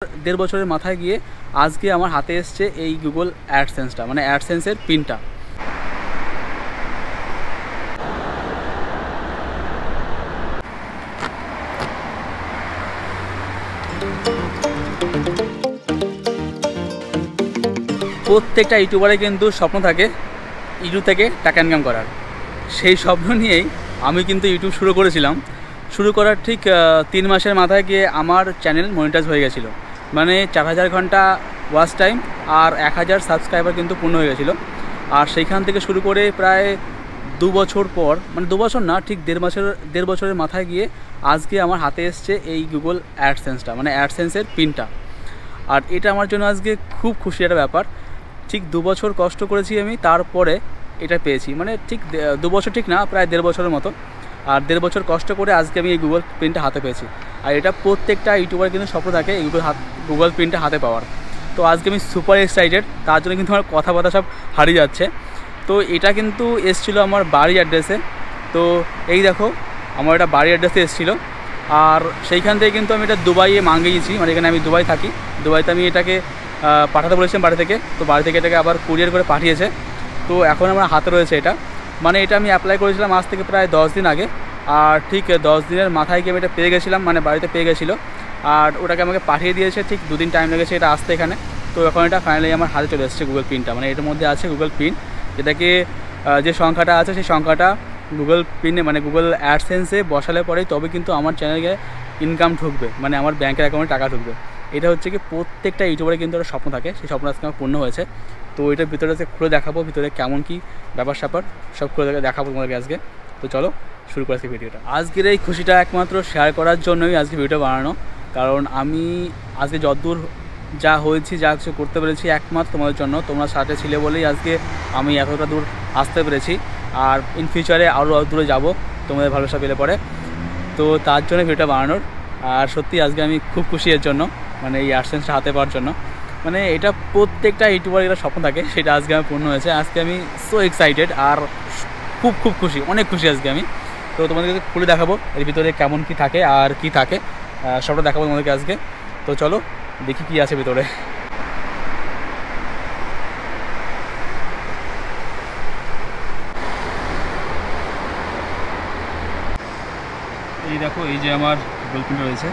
দেড় বছরের মাথায় গিয়ে আজকে আমার হাতে এসছে এই গুগল অ্যাডসেন্সটা, মানে অ্যাডসেন্সের পিনটা। প্রত্যেকটা ইউটিউবারে কিন্তু স্বপ্ন থাকে ইউটিউব থেকে টাকা ইনকাম করার। সেই স্বপ্ন নিয়েই আমি কিন্তু ইউটিউব শুরু করেছিলাম। শুরু করার ঠিক 3 মাসের মাথায় গিয়ে আমার চ্যানেল মনিটাইজ হয়ে গেছিলো, মানে 4000 ঘন্টা ওয়াচ টাইম আর 1000 সাবস্ক্রাইবার কিন্তু পূর্ণ হয়ে গেছিলো। আর সেইখান থেকে শুরু করে প্রায় 2 বছর পর, মানে 2 বছর না, ঠিক দেড় বছরের মাথায় গিয়ে আজকে আমার হাতে এসছে এই গুগল অ্যাডসেন্সটা, মানে অ্যাডসেন্সের পিনটা। আর এটা আমার জন্য আজকে খুব খুশি একটা ব্যাপার। ঠিক 2 বছর কষ্ট করেছি আমি, তারপরে এটা পেয়েছি। মানে ঠিক 2 বছর ঠিক না, প্রায় 1.5 বছরের মতো। আর 1.5 বছর কষ্ট করে আজকে আমি এই গুগল পিনটা হাতে পেয়েছি। আর এটা প্রত্যেকটা ইউটিউবার কিন্তু স্বপ্ন থাকে এই গুগল পিনটা হাতে পাওয়ার। তো আজকে আমি সুপার এক্সাইটেড, তার জন্য কিন্তু আমার কথাবার্তা সব হারিয়ে যাচ্ছে। তো এটা কিন্তু এসেছিলো আমার বাড়ির অ্যাড্রেসে। তো এই দেখো, আমার এটা বাড়ির অ্যাড্রেসে এসেছিলো। আর সেইখান থেকে কিন্তু আমি এটা দুবাইয়ে মাঙ্গিয়েছি, মানে এখানে আমি দুবাই থাকি। দুবাইতে আমি এটাকে পাঠাতে বলেছিলাম বাড়ি থেকে, তো বাড়ি থেকে এটাকে আবার কুরিয়ার করে পাঠিয়েছে। তো এখন আমার হাতে রয়েছে এটা। মানে এটা আমি অ্যাপ্লাই করেছিলাম আজ থেকে প্রায় 10 দিন আগে। আর ঠিক 10 দিনের মাথায় গিয়ে আমি এটা পেয়ে গেছিলাম, মানে বাড়িতে পেয়ে গেছিলো। আর ওটাকে আমাকে পাঠিয়ে দিয়েছে, ঠিক 2 দিন টাইম লেগেছে এটা আসতে এখানে। তো এখন এটা ফাইনালি আমার হাতে চলে এসেছে গুগল পিনটা। মানে এটার মধ্যে আছে গুগল পিন, যেটাকে যে সংখ্যাটা আছে সেই সংখ্যাটা গুগল পিনে, মানে গুগল অ্যাডসেন্সে বসালে পরেই তবে কিন্তু আমার চ্যানেলে ইনকাম ঢুকবে, মানে আমার ব্যাঙ্কের অ্যাকাউন্টে টাকা ঢুকবে। এটা হচ্ছে কি প্রত্যেকটা ইউটিউবারে কিন্তু একটা স্বপ্ন থাকে, সেই স্বপ্ন আজকে আমার পূর্ণ হয়েছে। তো এটার ভিতরে খুলে দেখাবো, ভিতরে কেমন কী ব্যাপার স্যাপার সব খুলে দেখাবো তোমাদেরকে আজকে। তো চলো শুরু করে আজকে ভিডিওটা। আজকের এই খুশিটা একমাত্র শেয়ার করার জন্যই আজকে ভিডিও বানানো। কারণ আমি আজকে যতদূর যা হয়েছি, যা কিছু করতে পেরেছি, একমাত্র তোমাদের জন্য। তোমরা সাথে ছিলে বলেই আজকে আমি এতটা দূর আসতে পেরেছি। আর ইন ফিউচারে আরও দূরে যাব তোমাদের ভালোবাসা পেলে পরে। তো তার জন্য ভিডিওটা বানানোর। আর সত্যি আজকে আমি খুব খুশি এর জন্য, মানে এই অ্যাডসেন্সটা হাতে পাওয়ার জন্য। মানে এটা প্রত্যেকটা ইউটিউবার এটা স্বপ্ন থাকে, সেটা আজকে আমার পূর্ণ হয়েছে। আজকে আমি সো এক্সাইটেড আর খুব খুব খুশি, অনেক খুশি আজকে আমি। তো তোমাদেরকে খুলে দেখাবো এর ভিতরে কেমন কি থাকে আর কি থাকে, সবটা দেখাবো তোমাদেরকে আজকে। তো চলো দেখি কি আছে ভিতরে। এই দেখো, এই যে আমার গুগল পিনটা রয়েছে।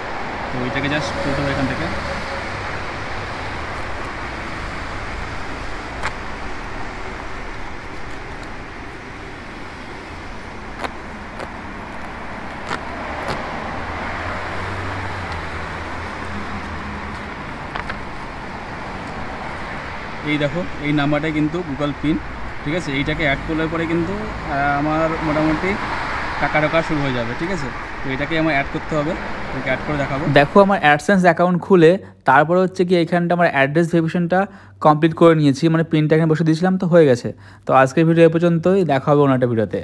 তো এইটাকে জাস্ট খুলতে হবে এখান থেকে। এই দেখো, এই নাম্বারটাই কিন্তু গুগল পিন, ঠিক আছে। এইটাকে অ্যাড করলে পরে কিন্তু আমার মোটামুটি টাকা ঢোকা শুরু হয়ে যাবে, ঠিক আছে। তো এটাকে আমার অ্যাড করতে হবে, ওকে অ্যাড করে দেখাবো। দেখো, আমার অ্যাডসেন্স অ্যাকাউন্ট খুলে তারপরে হচ্ছে কি এইখানটা আমার অ্যাড্রেস ভেরিফিকেশনটা কমপ্লিট করে নিয়েছি, মানে পিনটা এখানে বসে দিয়েছিলাম, তো হয়ে গেছে। তো আজকের ভিডিও এ পর্যন্তই, দেখা হবে অন্য একটা ভিডিওতে।